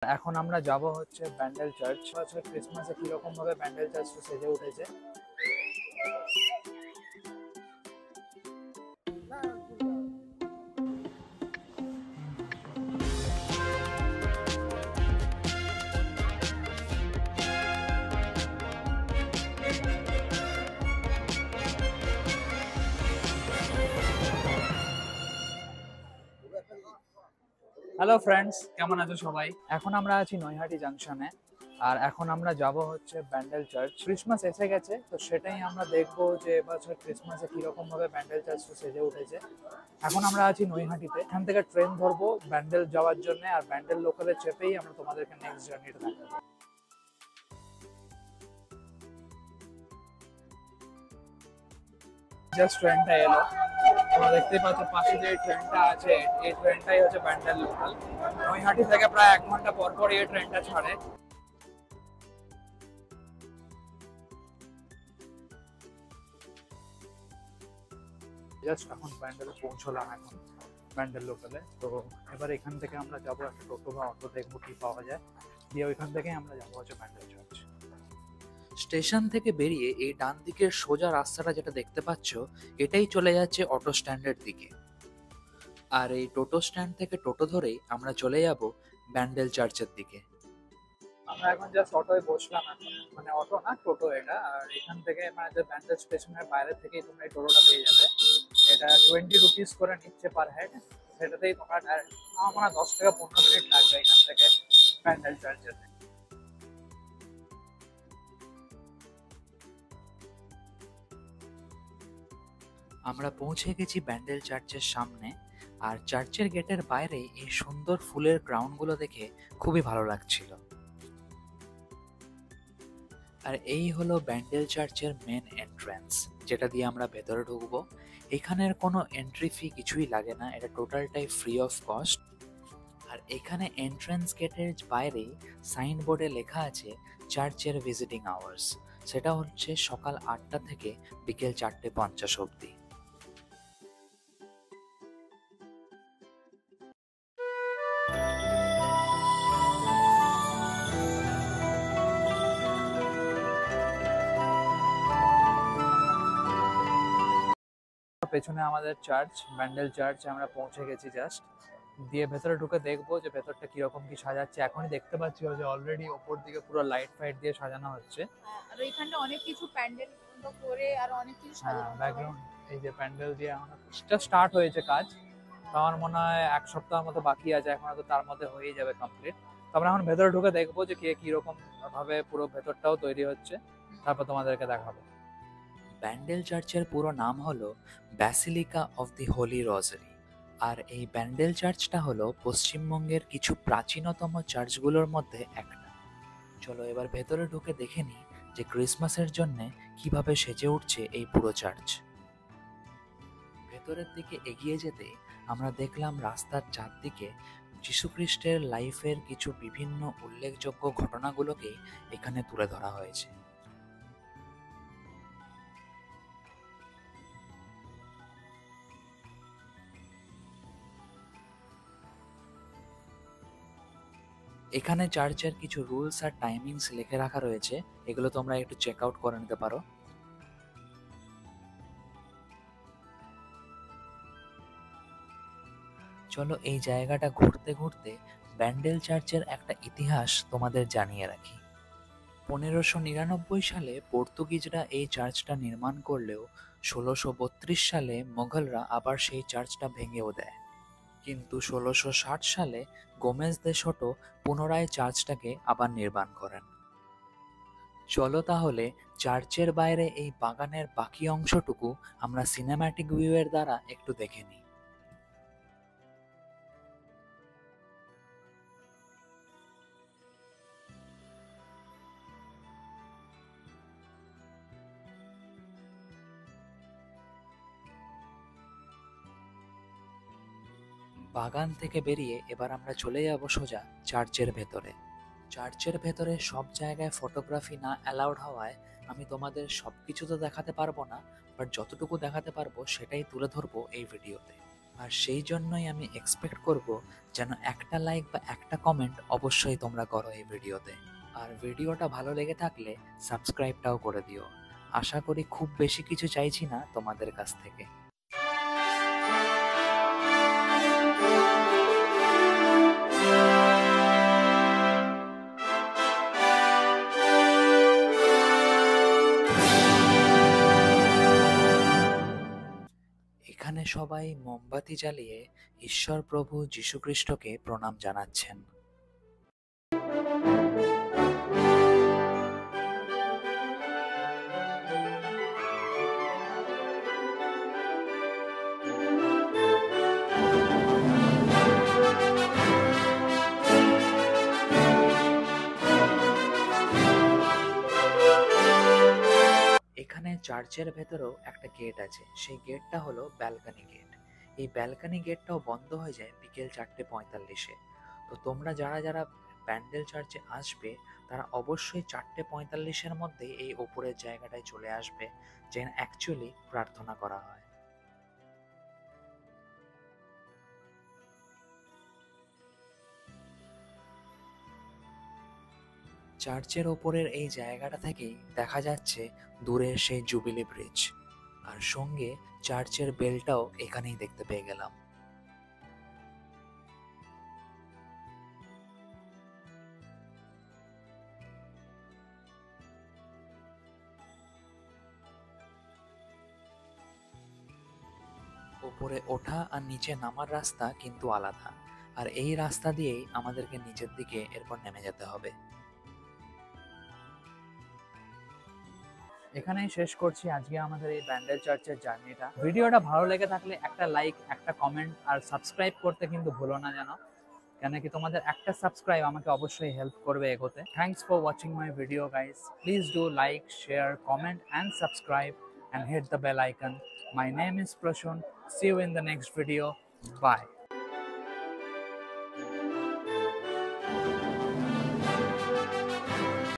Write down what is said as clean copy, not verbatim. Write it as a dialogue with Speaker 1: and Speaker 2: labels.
Speaker 1: এখন আমরা যাব হচ্ছে ব্যান্ডেল চার্চ। বছর ক্রিসমাসে কিরকম ভাবে ব্যান্ডেল চার্চটা সেজে উঠেছে। হ্যালো ফ্রেন্ডস, কেমন আছো সবাই? এখন আমরা আছি নৈহাটি জাংশনে, আর এখন আমরা যাব হচ্ছে ব্যান্ডেল চার্চ। ক্রিসমাস এসে গেছে, তো সেটাই আমরা দেখবো যে এবছর ক্রিসমাসে কিরকম ভাবে ব্যান্ডেল চার্চটা সেজে উঠেছে। এখন আমরা আছি নৈহাটিতে, এখান থেকে ট্রেন ধরবো ব্যান্ডেল যাওয়ার জন্য, আর ব্যান্ডেল লোকালে চেপেই আমরা তোমাদেরকে নেক্সট জার্নিটা দেখাবো। জাস্ট ট্রেনটা এলো, তোমরা দেখতেই পাচ্ছ পাশে যে ট্রেনটা আছে, এই ট্রেনটাই হচ্ছে ব্যান্ডেল লোকাল। নৈহাটি থেকে প্রায় 1 ঘন্টা পর পর এই ট্রেনটা ছাড়ে। জাস্ট এখন ব্যান্ডেলে পৌঁছলাম, এখন ব্যান্ডেল লোকালে। তো এবার এখান থেকে আমরা যাবো একটা টোটো বা অটো, দেখবো কি পাওয়া যায়, দিয়ে ওইখান থেকে আমরা যাবো হচ্ছে ব্যান্ডেল চার্চ।
Speaker 2: স্টেশন থেকে বেরিয়ে এই ডান দিকের সোজা রাস্তাটা যেটা দেখতে পাচ্ছ, এটাই চলে যাচ্ছে অটো স্ট্যান্ডের দিকে। আর এই টোটো স্ট্যান্ড থেকে টোটো ধরেই আমরা চলে যাব ব্যান্ডেল চার্চের দিকে।
Speaker 1: আমরা এখন জাস্ট অটোয় বসলাম, এখন মানে অটো না টোটো এটা। আর এখান থেকে মানে যে ব্যান্ডেল স্টেশনের বাইরে থেকেই তোমরা এই টোটোটা পেয়ে যাবে। এটা 20 রুপিস করে নিচ্ছে পার হেড। সেটাতেই তোমরা আমার মনে হয় 10 থেকে 15 মিনিট লাগবে এখান থেকে ব্যান্ডেল চার্চ যেতে।
Speaker 2: আমরা পৌঁছে গেছি ব্যান্ডেল চার্চের সামনে, আর চার্চের গেটের বাইরে এই সুন্দর ফুলের গ্রাউন্ডগুলো দেখে খুবই ভালো লাগছিল। আর এই হলো ব্যান্ডেল চার্চের মেন এন্ট্রান্স, যেটা দিয়ে আমরা ভেতরে ঢুকবো। এখানের কোনো এন্ট্রি ফি কিছুই লাগে না, এটা টোটালটাই ফ্রি অফ কস্ট। আর এখানে এন্ট্রান্স গেটের বাইরেই সাইনবোর্ডে লেখা আছে চার্চের ভিজিটিং আওয়ার্স। সেটা হচ্ছে সকাল 8টা থেকে বিকেল 4:50 অবধি।
Speaker 1: পেছনে আমাদের চার্চ, ব্যান্ডেল চার্চ, আমরা পৌঁছে গেছি জাস্ট। দিয়ে ভেতরে ঢুকে দেখবো যে ভেতরটা কিরকম কি সাজাচ্ছে। এখনই দেখতে পাচ্ছি যে অলরেডি ওপর দিকে পুরো লাইট ফাইট দিয়ে সাজানো হচ্ছে।
Speaker 3: আর ওইখানটা অনেক কিছু প্যান্ডেল করে আর অনেক কিছু সাজানো
Speaker 1: ব্যাকগ্রাউন্ড এই যে প্যান্ডেল দিয়ে স্টার্ট হয়েছে কাজ। তো আমার মনে হয় 1 সপ্তাহের মতো বাকি আছে, এখন হয়তো তার মধ্যে হয়ে যাবে কমপ্লিট। তো আমরা এখন ভেতরে ঢুকে দেখবো যে কে কিরকম ভাবে পুরো ভেতরটাও তৈরি হচ্ছে, তারপর তোমাদেরকে দেখাবো।
Speaker 2: ব্যান্ডেল চার্চের পুরো নাম হলো basilica of the holy rosary. আর এই ব্যান্ডেল চার্চটা হলো পশ্চিমবঙ্গের কিছু প্রাচীনতম চার্চগুলোর মধ্যে একটা। চলো এবার ভেতরে ঢুকে দেখে নিই যে ক্রিসমাসের জন্যে কিভাবে সেজে উঠছে এই পুরো চার্চ। ভেতরের দিকে এগিয়ে যেতে আমরা দেখলাম রাস্তার চারদিকে যীশুখ্রিস্টের লাইফের কিছু বিভিন্ন উল্লেখযোগ্য ঘটনাগুলোকে এখানে তুলে ধরা হয়েছে। এখানে চার্চের কিছু রুলস আর টাইমিংস লিখে রাখা রয়েছে, এগুলো তোমরা একটু চেক আউট করে নিতে পারো। চলো এই জায়গাটা ঘুরতে ঘুরতে ব্যান্ডেল চার্চের একটা ইতিহাস তোমাদের জানিয়ে রাখি। 1599 সালে পর্তুগিজরা এই চার্চটা নির্মাণ করলেও 1632 সালে মোগলরা আবার সেই চার্চটা ভেঙেও দেয়। কিন্তু 1660 সালে গোমেজ দে সোটো পুনরায় চার্চটাকে আবার নির্মাণ করেন। চলো তাহলে চার্চের বাইরে এই বাগানের বাকি অংশটুকু আমরা সিনেম্যাটিক ভিউ এর দ্বারা একটু দেখে নিই। বাগান থেকে বেরিয়ে এবার আমরা চলে যাব সোজা চার্চের ভেতরে। চার্চের ভেতরে সব জায়গায় ফটোগ্রাফি না অ্যালাউড হওয়ায় আমি তোমাদের সবকিছু তো দেখাতে পারবো না, বাট যতটুকু দেখাতে পারবো সেটাই তুলে ধরবো এই ভিডিওতে। আর সেই জন্যই আমি এক্সপেক্ট করব যেন একটা লাইক বা একটা কমেন্ট অবশ্যই তোমরা করো এই ভিডিওতে। আর ভিডিওটা ভালো লেগে থাকলে সাবস্ক্রাইবটাও করে দিও। আশা করি খুব বেশি কিছু চাইছি না তোমাদের কাছ থেকে। এখানে সবাই মোমবাতি জ্বালিয়ে ঈশ্বর প্রভু যীশুখ্রিস্টকে প্রণাম জানাচ্ছেন। এখানে চার্চের ভেতরেও একটা গেট আছে, সেই গেটটা হলো ব্যালকনি গেট। এই ব্যালকনি গেটটাও বন্ধ হয়ে যায় বিকেল 4:45-এ। তো তোমরা যারা যারা ব্যান্ডেল চার্চে আসবে তারা অবশ্যই 4:45-এর মধ্যে এই ওপরের জায়গাটায় চলে আসবে, যেখানে অ্যাকচুয়ালি প্রার্থনা করা হয়। চার্চের ওপরের এই জায়গাটা থেকেই দেখা যাচ্ছে দূরের সেই জুবিলি ব্রিজ, আর সঙ্গে চার্চের বেলটাও এখানেই দেখতে পেয়ে গেলাম। ওপরে ওঠা আর নিচে নামার রাস্তা কিন্তু আলাদা, আর এই রাস্তা দিয়েই আমাদেরকে নিচের দিকে এরপর নেমে যেতে হবে।
Speaker 1: এখানেই শেষ করছি আজকে আমাদের এই ব্যান্ডেল চার্চের জার্নিটা। ভিডিওটা ভালো লেগে থাকলে একটা লাইক, একটা কমেন্ট আর সাবস্ক্রাইব করতে কিন্তু ভুলো না যেন, কেন কি তোমাদের একটা সাবস্ক্রাইব আমাকে অবশ্যই হেল্প করবে এগোতে। Thanks for watching my video guys. Please do like, share, comment and subscribe and hit the bell icon. My name is Prashun. See you in the next video. Bye.